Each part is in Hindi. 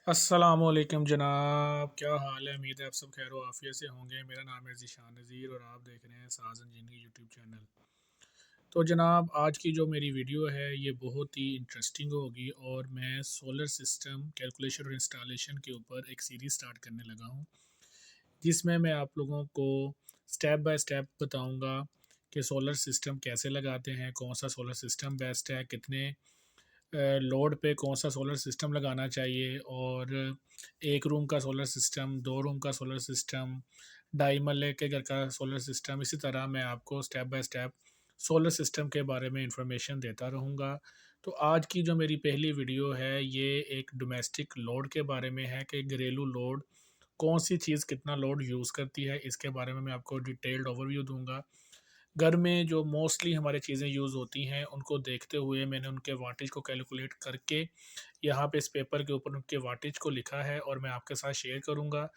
अस्सलामुअलैकुम जनाब, क्या हाल है। उम्मीद है आप सब खैर आफियत से होंगे। मेरा नाम है ज़ीशान नज़ीर और आप देख रहे हैं साजन जिंदगी यूट्यूब चैनल। तो जनाब, आज की जो मेरी वीडियो है ये बहुत ही इंटरेस्टिंग होगी और मैं सोलर सिस्टम कैलकुलेशन और इंस्टॉलेशन के ऊपर एक सीरीज़ स्टार्ट करने लगा हूँ, जिसमें मैं आप लोगों को स्टेप बाय स्टेप बताऊँगा कि सोलर सिस्टम कैसे लगाते हैं, कौन सा सोलर सिस्टम बेस्ट है, कितने लोड पे कौन सा सोलर सिस्टम लगाना चाहिए, और एक रूम का सोलर सिस्टम, दो रूम का सोलर सिस्टम, ढाई मरले के घर का सोलर सिस्टम। इसी तरह मैं आपको step by step solar system के बारे में इंफॉर्मेशन देता रहूँगा। तो आज की जो मेरी पहली वीडियो है ये एक डोमेस्टिक लोड के बारे में है कि घरेलू लोड कौन सी चीज़ कितना लोड यूज़ करती है, इसके बारे में मैं आपको डिटेल्ड ओवरव्यू दूंगा। घर में जो मोस्टली हमारी चीज़ें यूज़ होती हैं उनको देखते हुए मैंने उनके वाटेज को कैलकुलेट करके यहाँ पे इस पेपर के ऊपर उनके वाटेज को लिखा है और मैं आपके साथ शेयर करूँगा।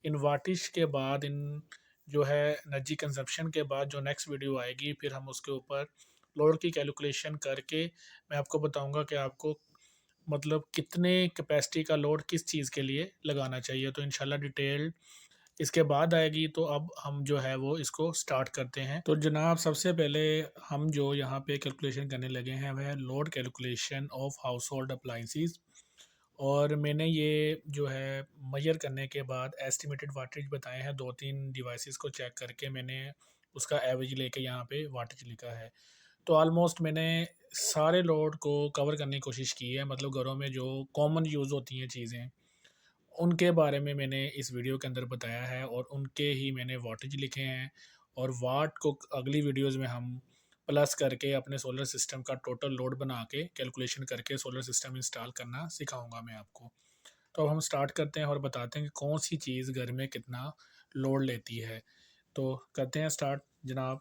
इन वाटेज के बाद, इन जो है एनर्जी कंजप्शन के बाद जो नेक्स्ट वीडियो आएगी, फिर हम उसके ऊपर लोड की कैलकुलेशन करके मैं आपको बताऊँगा कि आपको मतलब कितने कैपेसिटी का लोड किस चीज़ के लिए लगाना चाहिए। तो इंशाल्लाह डिटेल इसके बाद आएगी। तो अब हम जो है वो इसको स्टार्ट करते हैं। तो जनाब, सबसे पहले हम जो यहाँ पे कैलकुलेशन करने लगे हैं वह है load calculation of house hold appliances. और मैंने ये जो है मेजर करने के बाद एस्टिमेटेड वाटेज बताए हैं, दो तीन डिवाइसेस को चेक करके मैंने उसका एवरेज लेके यहाँ पे वाटेज लिखा है। तो ऑलमोस्ट मैंने सारे लोड को कवर करने की कोशिश की है, मतलब घरों में जो कॉमन यूज़ होती हैं चीज़ें उनके बारे में मैंने इस वीडियो के अंदर बताया है और उनके ही मैंने वाटेज लिखे हैं। और वाट को अगली वीडियोस में हम प्लस करके अपने सोलर सिस्टम का टोटल लोड बना के कैलकुलेशन करके सोलर सिस्टम इंस्टॉल करना सिखाऊंगा मैं आपको। तो अब हम स्टार्ट करते हैं और बताते हैं कि कौन सी चीज़ घर में कितना लोड लेती है। तो करते हैं स्टार्ट जनाब।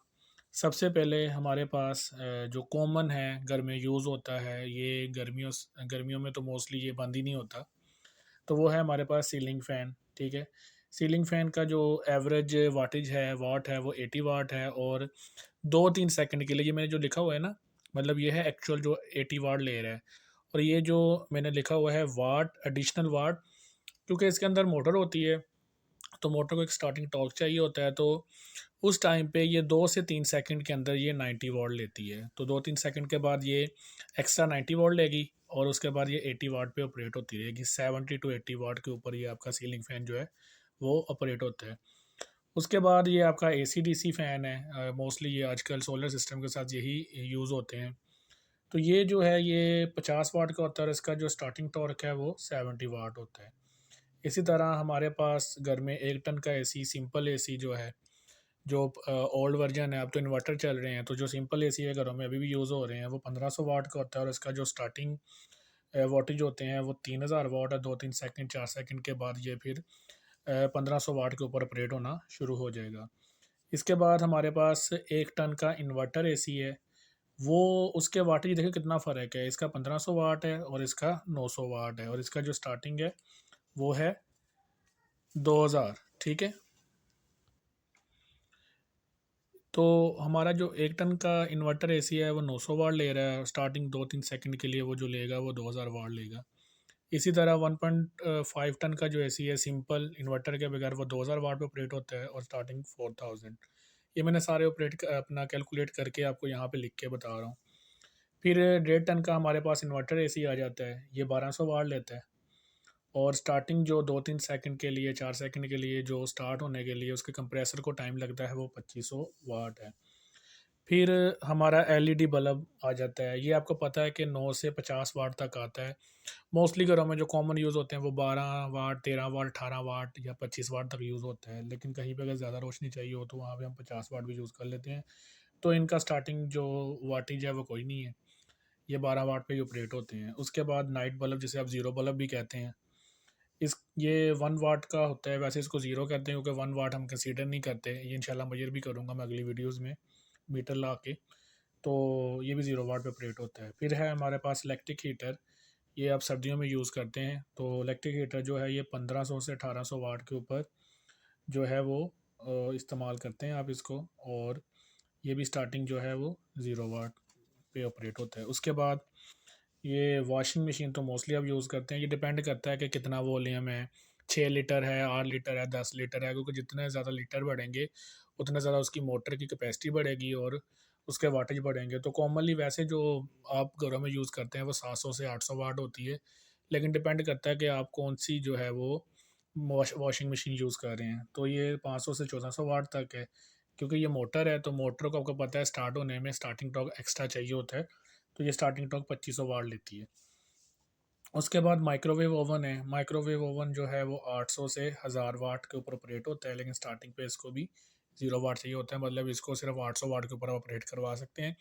सबसे पहले हमारे पास जो कॉमन है घर में यूज़ होता है, ये गर्मियों गर्मियों में तो मोस्टली ये बंद ही नहीं होता। तो वो है हमारे पास सीलिंग फ़ैन, ठीक है। सीलिंग फ़ैन का जो एवरेज वाटेज है, वाट है, वो 80 वाट है। और 2-3 सेकंड के लिए ये मैंने जो लिखा हुआ है ना, मतलब ये है एक्चुअल जो 80 वाट ले रहा है। और ये जो मैंने लिखा हुआ है वाट, एडिशनल वाट, क्योंकि इसके अंदर मोटर होती है, तो मोटर को एक स्टार्टिंग टॉर्क चाहिए होता है। तो उस टाइम पे ये 2 से 3 सेकंड के अंदर ये 90 वाट लेती है। तो 2-3 सेकंड के बाद ये एक्स्ट्रा 90 वाट लेगी और उसके बाद ये 80 वाट पे ऑपरेट होती रहेगी। 70 टू 80 वाट के ऊपर ये आपका सीलिंग फ़ैन जो है वो ऑपरेट होता है। उसके बाद ये आपका एसी-डीसी फ़ैन है। मोस्टली ये आजकल सोलर सिस्टम के साथ यही यूज़ होते हैं। तो ये जो है ये 50 वाट का होता है और इसका जो स्टार्टिंग टॉर्क है वो 70 वाट होता है। इसी तरह हमारे पास घर में 1 टन का एसी, सिंपल एसी जो है, जो ओल्ड वर्जन है, अब तो इन्वर्टर चल रहे हैं, तो जो सिंपल एसी है घरों में अभी भी यूज़ हो रहे हैं वो 1500 वाट का होता है और इसका जो स्टार्टिंग वाटेज होते हैं वो 3000 वाट है। 2-3 सेकंड, 4 सेकंड के बाद ये फिर 1500 वाट के ऊपर ऑपरेट होना शुरू हो जाएगा। इसके बाद हमारे पास 1 टन का इन्वर्टर एसी है। वो उसके वाटेज देखिए कितना फ़र्क है, इसका 1500 वाट है और इसका 900 वाट है और इसका जो स्टार्टिंग है वो है 2000, ठीक है। तो हमारा जो 1 टन का इन्वर्टर एसी है वो 900 वाट ले रहा है, स्टार्टिंग 2-3 सेकंड के लिए वो जो लेगा वो 2000 वाट लेगा। इसी तरह 1.5 टन का जो एसी है सिंपल इन्वर्टर के बगैर, वो 2000 वाट पे ऑपरेट होता है और स्टार्टिंग 4000। ये मैंने सारे ऑपरेट अपना कैलकुलेट करके आपको यहाँ पे लिख के बता रहा हूँ। फिर 1.5 टन का हमारे पास इन्वर्टर एसी आ जाता है, ये 1200 वाट लेता है और स्टार्टिंग जो 2-3 सेकंड के लिए, 4 सेकंड के लिए जो स्टार्ट होने के लिए उसके कंप्रेसर को टाइम लगता है वो 2500 वाट है। फिर हमारा एलईडी बल्ब आ जाता है, ये आपको पता है कि 9 से 50 वाट तक आता है। मोस्टली घरों में जो कॉमन यूज़ होते हैं वो 12 वाट, 13 वाट, 18 वाट या 25 वाट तक यूज़ होता है, लेकिन कहीं पे अगर ज़्यादा रोशनी चाहिए हो तो वहाँ पे हम 50 वाट भी यूज़ कर लेते हैं। तो इनका स्टार्टिंग जो वाटेज है वो कोई नहीं है, ये 12 वाट पे ही ऑपरेट होते हैं। उसके बाद नाइट बल्ब, जिसे आप ज़ीरो बल्ब भी कहते हैं, इस ये 1 वाट का होता है। वैसे इसको ज़ीरो कहते हैं क्योंकि 1 वाट हम कंसीडर नहीं करते। ये इंशाल्लाह मेजर भी करूँगा मैं अगली वीडियोज़ में मीटर ला के। तो ये भी 0 वाट पे ऑपरेट होता है। फिर है हमारे पास इलेक्ट्रिक हीटर, ये आप सर्दियों में यूज़ करते हैं। तो इलेक्ट्रिक हीटर जो है ये 1500 से 1800 वाट के ऊपर जो है वो इस्तेमाल करते हैं आप इसको। और ये भी स्टार्टिंग जो है वो 0 वाट पे ऑपरेट होता है। उसके बाद ये वॉशिंग मशीन तो मोस्टली आप यूज़ करते हैं, ये डिपेंड करता है कि कितना वॉल्यूम है, 6 लीटर है, 8 लीटर है, 10 लीटर है, क्योंकि जितने ज़्यादा लीटर बढ़ेंगे उतना ज़्यादा उसकी मोटर की कैपेसिटी बढ़ेगी और उसके वाटेज बढ़ेंगे। तो कॉमनली वैसे जो आप घरों में यूज़ करते हैं वो 700 से 800 वाट होती है, लेकिन डिपेंड करता है कि आप कौन सी जो है वो वॉशिंग मशीन यूज़ कर रहे हैं। तो ये 500 से 1400 वाट तक है, क्योंकि ये मोटर है तो मोटर को आपको पता है स्टार्ट होने में स्टार्टिंग टॉर्क एक्स्ट्रा चाहिए होता है, तो ये स्टार्टिंग टॉर्क 2500 वाट लेती है। उसके बाद माइक्रोवेव ओवन है। माइक्रोवेव ओवन जो है वो 800 से 1000 वाट के ऊपर ऑपरेट होता है, लेकिन स्टार्टिंग पे इसको भी 0 वाट चाहिए होता है, मतलब इसको सिर्फ 800 वाट के ऊपर ऑपरेट करवा सकते हैं।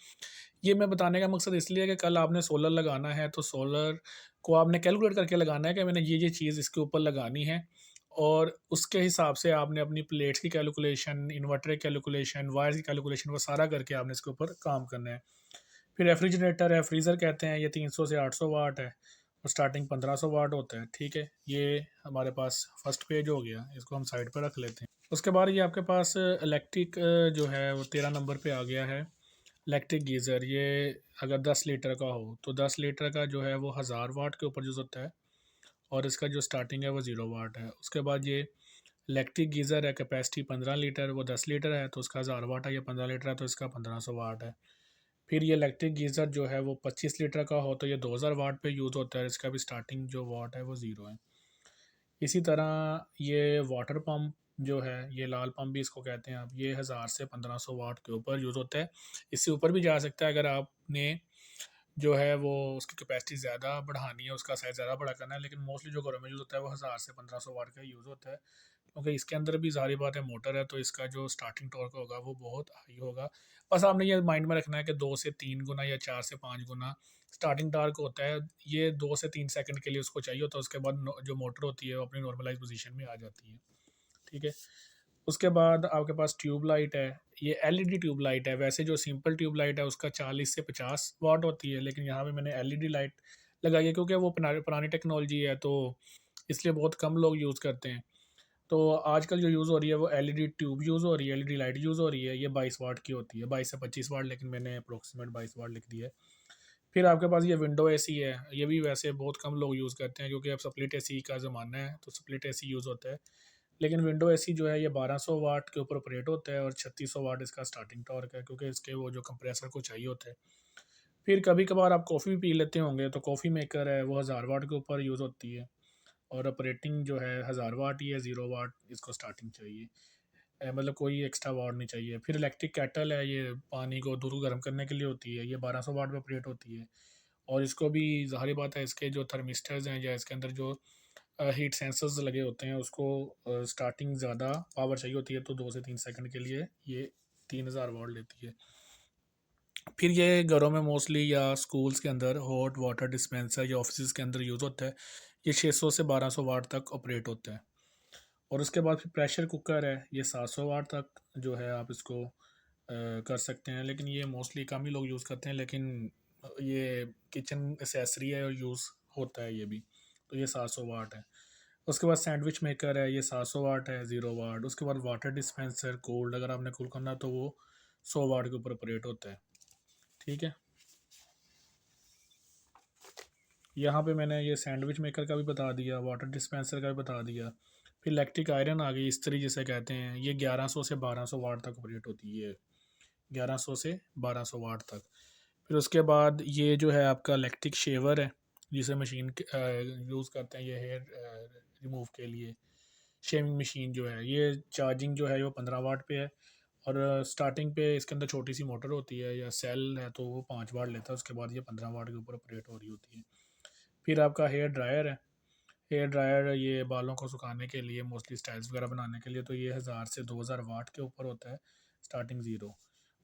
ये मैं बताने का मकसद इसलिए है कि कल आपने सोलर लगाना है तो सोलर को आपने कैलकुलेट करके लगाना है कि मैंने ये चीज़ इसके ऊपर लगानी है, और उसके हिसाब से आपने अपनी प्लेट्स की कैलकुलेशन, इन्वर्टर की कैलकुलेशन, वायर की कैलकुलेशन, वो सारा करके आपने इसके ऊपर काम करना है। फिर रेफ्रिजरेटर है, फ्रीज़र कहते हैं, ये 300 से 800 वाट है और स्टार्टिंग 1500 वाट होता है। ठीक है, ये हमारे पास फर्स्ट पेज हो गया, इसको हम साइड पर रख लेते हैं। उसके बाद ये आपके पास इलेक्ट्रिक जो है वो 13 नंबर पे आ गया है। इलेक्ट्रिक गीज़र, ये अगर 10 लीटर का हो तो 10 लीटर का जो है वो 1000 वाट के ऊपर यूज़ होता है, और इसका जो स्टार्टिंग है वो 0 वाट है। उसके बाद ये इलेक्ट्रिक गीज़र है, कैपेसिटी 15 लीटर, वो 10 लीटर है तो उसका 1000 वाट है, ये 15 लीटर है तो इसका 1500 वाट है। फिर ये इलेक्ट्रिक गीज़र जो है वो 25 लीटर का हो तो ये 2000 वाट पे यूज़ होता है, इसका भी स्टार्टिंग जो वाट है वो 0 है। इसी तरह ये वाटर पम्प जो है, ये लाल पम्प भी इसको कहते हैं आप, ये 1000 से 1500 वाट के ऊपर यूज़ होता है। इससे ऊपर भी जा सकता है अगर आपने जो है वो उसकी कैपेसिटी ज़्यादा बढ़ानी है, उसका साइज़ ज़्यादा बड़ा करना है, लेकिन मोस्टली जो घरों में यूज़ होता है वो 1000 से 1500 वाट का यूज़ होता है, क्योंकि इसके अंदर भी ज़ाहिर बात है मोटर है, तो इसका जो स्टार्टिंग टॉर्क होगा वो बहुत हाई होगा। बस आपने ये माइंड में रखना है कि 2 से 3 गुना या 4 से 5 गुना स्टार्टिंग टॉर्क होता है। ये 2 से 3 सेकंड के लिए उसको चाहिए होता है, उसके बाद जो मोटर होती है वो अपनी नॉर्मलाइज पोजीशन में आ जाती है। ठीक है, उसके बाद आपके पास ट्यूब लाइट है, ये एलईडी ट्यूब लाइट है। वैसे जो सिंपल ट्यूब लाइट है उसका 40 से 50 वाट होती है, लेकिन यहाँ पे मैंने एलईडी लाइट लगाई है क्योंकि वो पुरानी टेक्नोलॉजी है, तो इसलिए बहुत कम लोग यूज़ करते हैं। तो आजकल जो यूज़ हो रही है वो एलईडी ट्यूब यूज़ हो रही है, एलईडी लाइट यूज़ हो रही है, ये 22 वाट की होती है, 22 से 25 वाट, लेकिन मैंने अप्रोक्सीमेट 22 वाट लिख दिया है। फिर आपके पास ये विंडो एसी है, ये भी वैसे बहुत कम लोग यूज़ करते हैं क्योंकि अब स्प्लिट एसी का ज़माना है, तो स्प्लिट एसी यूज़ होता है। लेकिन विंडो एसी जो है ये 1200 वाट के ऊपर ऑपरेट होता है और 3600 वाट इसका स्टार्टिंग टॉर्क है, क्योंकि इसके वो जो कंप्रेसर को चाहिए होता है। फिर कभी कभार आप कॉफ़ी भी पी लेते होंगे, तो कॉफ़ी मेकर है वो 1000 वाट के ऊपर यूज़ होती है, और ऑपरेटिंग जो है 1000 वाट ही है, 0 वाट इसको स्टार्टिंग चाहिए। मतलब कोई एक्स्ट्रा वाट नहीं चाहिए। फिर इलेक्ट्रिक केटल है, ये पानी को दूध को गर्म करने के लिए होती है, ये 1200 वाट पे ऑपरेट होती है, और इसको भी ज़ाहिर बात है इसके जो थर्मिस्टर्स हैं या इसके अंदर जो हीट सेंसर्स लगे होते हैं उसको स्टार्टिंग ज़्यादा पावर चाहिए होती है, तो 2 से 3 सेकंड के लिए ये 3000 वाट लेती है। फिर ये घरों में मोस्टली या स्कूल्स के अंदर हॉट वाटर डिस्पेंसर या ऑफिस के अंदर यूज़ होता है, ये 600 से 1200 वाट तक ऑपरेट होता है। और उसके बाद फिर प्रेशर कुकर है, ये 700 वाट तक जो है आप इसको कर सकते हैं, लेकिन ये मोस्टली कम ही लोग यूज़ करते हैं, लेकिन ये किचन एसेसरी है और यूज़ होता है ये भी, तो ये 700 वाट है। उसके बाद सैंडविच मेकर है, ये 700 वाट है, 0 वाट। उसके बाद वाटर डिस्पेंसर कोल्ड, अगर आपने कूल करना तो वो 100 वाट के ऊपर ऑपरेट होता है। ठीक है, यहाँ पे मैंने ये सैंडविच मेकर का भी बता दिया, वाटर डिस्पेंसर का भी बता दिया। फिर इलेक्ट्रिक आयरन आ गई, इस्त्री जिसे कहते हैं, ये 1100 से 1200 वाट तक ऑपरेट होती है, 1100 से 1200 वाट तक। फिर उसके बाद ये जो है आपका इलेक्ट्रिक शेवर है, जिसे मशीन यूज़ करते हैं ये हेयर रिमूव के लिए। शेविंग मशीन जो है, ये चार्जिंग जो है वो 15 वाट पे है, और स्टार्टिंग पे इसके अंदर छोटी सी मोटर होती है या सेल है तो वो 5 वाट लेता है, उसके बाद ये 15 वाट के ऊपर ऑपरेट हो रही होती है। फिर आपका हेयर ड्रायर है, हेयर ड्रायर ये बालों को सुखाने के लिए, मोस्टली स्टाइल्स वगैरह बनाने के लिए, तो ये 1000 से 2000 वाट के ऊपर होता है, स्टार्टिंग 0।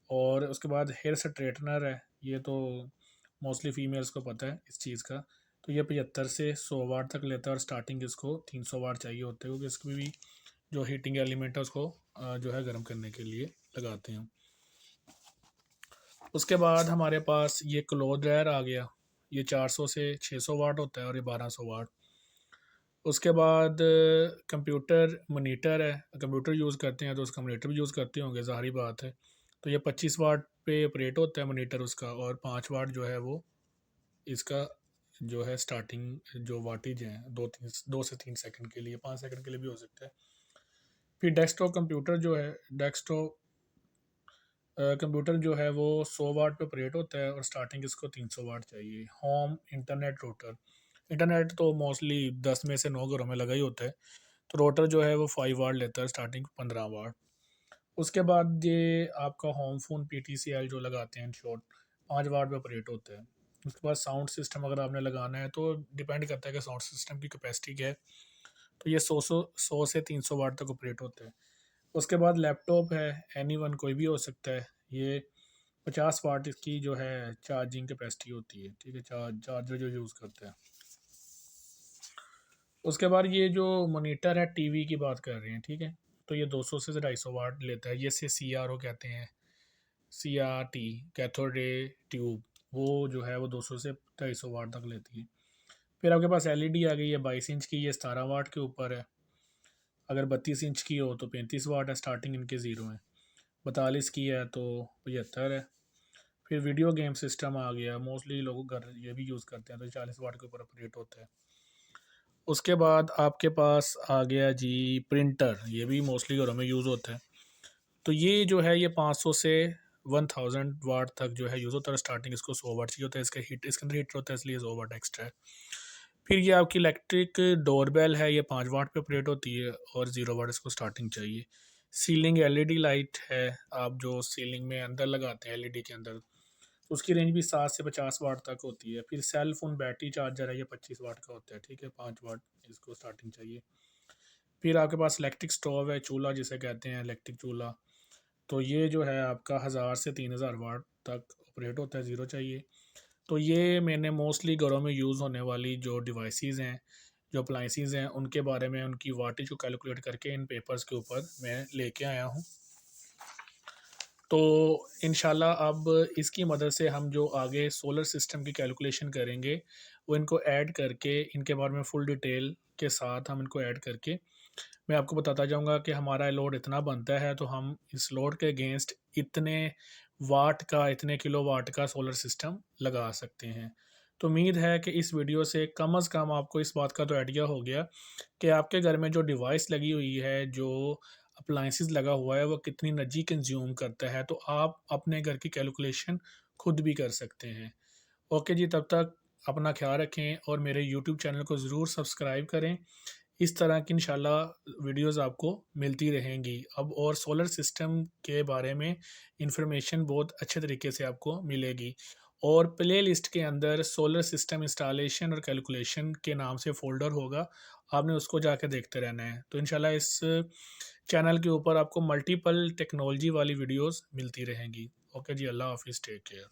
और उसके बाद हेयर स्ट्रेटनर है, ये तो मोस्टली फीमेल्स को पता है इस चीज़ का, तो ये 75 से 100 वाट तक लेता है, और स्टार्टिंग इसको 300 वाट चाहिए होता है, क्योंकि इसकी भी जो हीटिंग एलिमेंट है उसको जो है गर्म करने के लिए लगाते हैं। उसके बाद हमारे पास ये क्लोथ ड्रायर आ गया, ये 400 से 600 वाट होता है और ये 1200 वाट। उसके बाद कंप्यूटर मॉनिटर है, कंप्यूटर यूज़ करते हैं तो उसका मॉनिटर भी यूज़ करते होंगे, ज़ाहिर बात है। तो ये 25 वाट पे ऑपरेट होता है मॉनिटर उसका, और 5 वाट जो है वो इसका जो है स्टार्टिंग जो वाटेज हैं 2 से 3 सेकंड के लिए, 5 सेकंड के लिए भी हो सकता है। फिर डेस्कटॉप कंप्यूटर जो है, डेस्कटॉप कंप्यूटर जो है वो 100 वाट पे ऑपरेट होता है और स्टार्टिंग इसको 300 वाट चाहिए। होम इंटरनेट रोटर, इंटरनेट तो मोस्टली 10 में से 9 घरों में लगा ही होता है, तो रोटर जो है वो 5 वाट लेता है, स्टार्टिंग 15 वाट। उसके बाद ये आपका होम फ़ोन PTCL जो लगाते हैं शॉर्ट, 5 वाट पे ऑपरेट होता है। उसके बाद साउंड सिस्टम अगर आपने लगाना है तो डिपेंड करता है कि साउंड सिस्टम की कैपेसिटी क्या है, तो ये 100 से 300 वाट तक ऑपरेट होता है। उसके बाद लैपटॉप है, एनी वन कोई भी हो सकता है, ये 50 वाट इसकी जो है चार्जिंग कैपेसिटी होती है, ठीक है, चार्जर जो यूज़ करते हैं। उसके बाद ये जो मोनीटर है टीवी की बात कर रहे हैं, ठीक है, तो ये 200 से 250 वाट लेता है, ये से CRO कहते हैं, CRT, कैथोड रे ट्यूब, वो जो है वो 200 से 250 वाट तक लेती है। फिर आपके पास LED आ गई है 22 इंच की, ये 17 वाट के ऊपर है। अगर 32 इंच की हो तो 35 वाट है, स्टार्टिंग इनके ज़ीरो है। 42 की है तो 75 है। फिर वीडियो गेम सिस्टम आ गया, मोस्टली लोग घर ये भी यूज़ करते हैं, तो 40 वाट के ऊपर ऑपरेट होता है। उसके बाद आपके पास आ गया जी प्रिंटर, ये भी मोस्टली घरों में यूज़ होता है। तो ये जो है ये 500 से 1000 वाट तक जो है यूज़ होता है, स्टार्टिंग इसको 100 वाट चाहिए होता है, इसका हीट इसके अंदर हीटर होता है, इसलिए 100 वाट एक्स्ट्रा है। फिर ये आपकी इलेक्ट्रिक डोरबेल है, ये 5 वाट पे ऑपरेट होती है और 0 वाट इसको स्टार्टिंग चाहिए। सीलिंग LED लाइट है, आप जो सीलिंग में अंदर लगाते हैं LED के अंदर, उसकी रेंज भी 7 से 50 वाट तक होती है। फिर सेल फोन बैटरी चार्जर है, ये 25 वाट का होता है, ठीक है, 5 वाट इसको स्टार्टिंग चाहिए। फिर आपके पास इलेक्ट्रिक स्टोव है, चूल्हा जिसे कहते हैं, इलेक्ट्रिक चूल्हा, तो ये जो है आपका 1000 से 3000 वाट तक ऑपरेट होता है, ज़ीरो चाहिए। तो ये मैंने मोस्टली घरों में यूज़ होने वाली जो डिवाइसेस हैं, जो अप्लाइंसेस हैं, उनके बारे में उनकी वाटेज को कैलकुलेट करके इन पेपर्स के ऊपर मैं लेके आया हूँ। तो इंशाल्लाह अब इसकी मदद से हम जो आगे सोलर सिस्टम की कैलकुलेशन करेंगे, वो इनको ऐड करके, इनके बारे में फुल डिटेल के साथ हम इनको ऐड करके मैं आपको बताता जाऊँगा कि हमारा लोड इतना बनता है, तो हम इस लोड के अगेंस्ट इतने वाट का, इतने किलोवाट का सोलर सिस्टम लगा सकते हैं। तो उम्मीद है कि इस वीडियो से कम से कम आपको इस बात का तो आइडिया हो गया कि आपके घर में जो डिवाइस लगी हुई है, जो अप्लायंसेस लगा हुआ है, वो कितनी एनर्जी कंज्यूम करता है, तो आप अपने घर की कैलकुलेशन खुद भी कर सकते हैं। ओके जी, तब तक अपना ख़्याल रखें और मेरे यूट्यूब चैनल को ज़रूर सब्सक्राइब करें। इस तरह की इंशाल्लाह वीडियोस आपको मिलती रहेंगी। अब और सोलर सिस्टम के बारे में इंफॉर्मेशन बहुत अच्छे तरीके से आपको मिलेगी, और प्ले लिस्ट के अंदर सोलर सिस्टम इंस्टॉलेशन और कैलकुलेशन के नाम से फ़ोल्डर होगा, आपने उसको जाके देखते रहना है। तो इंशाल्लाह इस चैनल के ऊपर आपको मल्टीपल टेक्नोलॉजी वाली वीडियोस मिलती रहेंगी। ओके जी, अल्लाह हाफिज़, टेक केयर।